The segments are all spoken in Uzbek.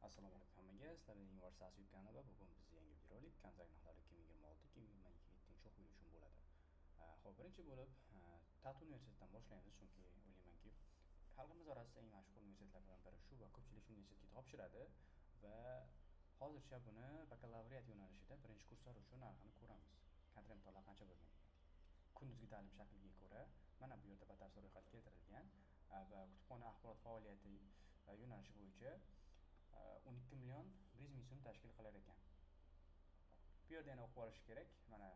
Assalomu alaykum hammaga. Sizlar bilan Universitas YouTube kanalida bugun biz yangi videorolik kontrakt narxlari 2026-2027 o'quv yili uchun bo'ladi. Xo'p, birinchi bo'lib Tatu universitetidan boshlaymiz, chunki o'ylaymanki xalqimiz orasida eng mashhur universitetlardan biri shu va ko'pchilik shu universitetga topshiradi va hozircha buni bakalavriat yo'nalishida birinchi kurslar uchun narxini ko'ramiz. Kontrakt miqdorlari qancha bo'lgan ekan. Kunduzgi ta'lim shakliga ko'ra mana bu yerda batafsil ro'yxat keltirilgan va kutubxona axborot faoliyati yo'nalishi bo'yicha 12 million 100 ming so'm tashkil qilar ekan. Bu yerda yana o'qib olish kerak. Mana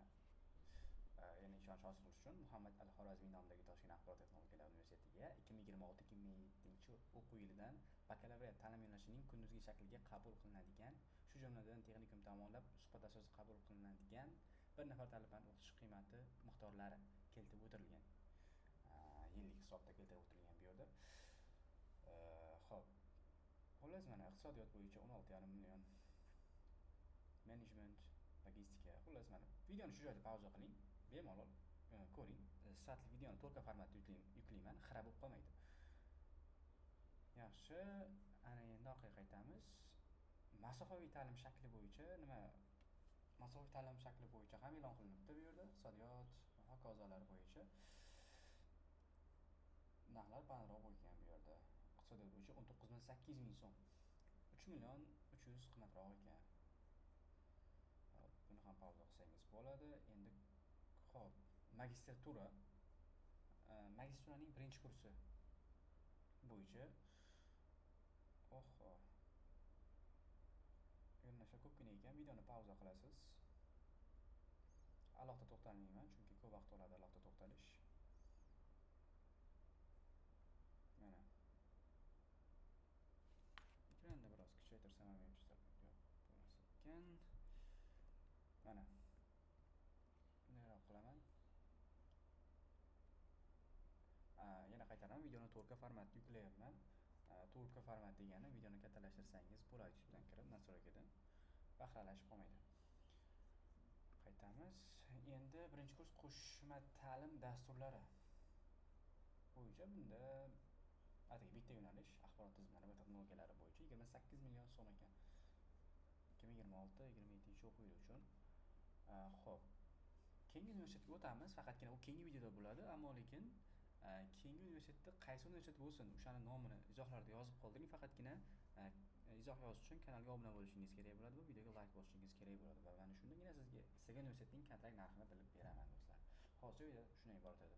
yana ishonch hosil qilish uchun Muhammad al-Xorazmiy nomidagi Toshkent axborot texnologiyalar universitetiga 2026-2027 o'quv yilidan bakalavriat ta'lim yo'nalishining kunduzgi shakliga qabul qilinadigan, shu jumladan texnikum tomonlab suhbat asosida qabul qilinadigan bir nafar talabani o'qitish qiymati miqdorlari keltirib o'tirilgan. Yillik hisobda keltirib o'tirilgan bu yerda. Xo'p. Xullas mana iqtisodiyot bo'yicha 16,5 million, management, logistika. Xullas mana videoni shu joyda pauza qiling, bemalol ko'ring. Satli videoni 4K formatda yuklayman, xira bo'lib qolmaydi. Yaxshi, ana endi orqaga qaytamiz. Masofaviy ta'lim shakli bo'yicha nima? Masofaviy ta'lim shakli bo'yicha ham e'lon qilinibdi bu yerda. Iqtisodiyot va hokazolar bo'yicha narxlar balandroq bo'lgan bu yerda. Iqtisodiyot bo'yicha 19,8 ming so'm. 3 million 300 qimmatroq ekan. Buni ham pauza qilsangiz bo'ladi. Endi xo'p, magistratura. Magistraturaning birinchi kursi bo'yicha yo'nalishlar ko'pgina ekan. Videoni pauza qilasiz. Alohida to'xtalmayman, chunki ko'p vaqt oladi alohida to'xtalish. Mana ekranda biroz kuchaytirsam ham yo'q bo'lmas ekan. Mana bunayroq qilaman. Yana qaytaraman, videoni 4K formatda yuklayapman. 4K format degani videoni kattalashtirsangiz bo'ladi YouTubedan kirib, nastroykadan bahlalashib qolmaydi. Qaytamiz. Endi birinchi kurs qo'shma ta'lim dasturlari bo'yicha bunda atigi bitta yo'nalish axborot tizimlari va texnologiyalari bo'yicha 28 million so'm ekan. 2026-2027 o'quv yili uchun. Xo'p. Keyingi universitetga o'tamiz. Faqatgina u keyingi videoda bo'ladi, ammo lekin keyingi universitetda qaysi universitet bo'lsin, o'shani nomini izohlarda yozib qoldiring. Faqatgina izoh yozish uchun kanalga obuna bo'lishingiz kerak bo'ladi va videoga like bosishingiz kerak bo'ladi va mana shundagina sizga istagan universitetning kontrakt narxini bilib beraman do'stlar. Hozircha video shundan iborat edi.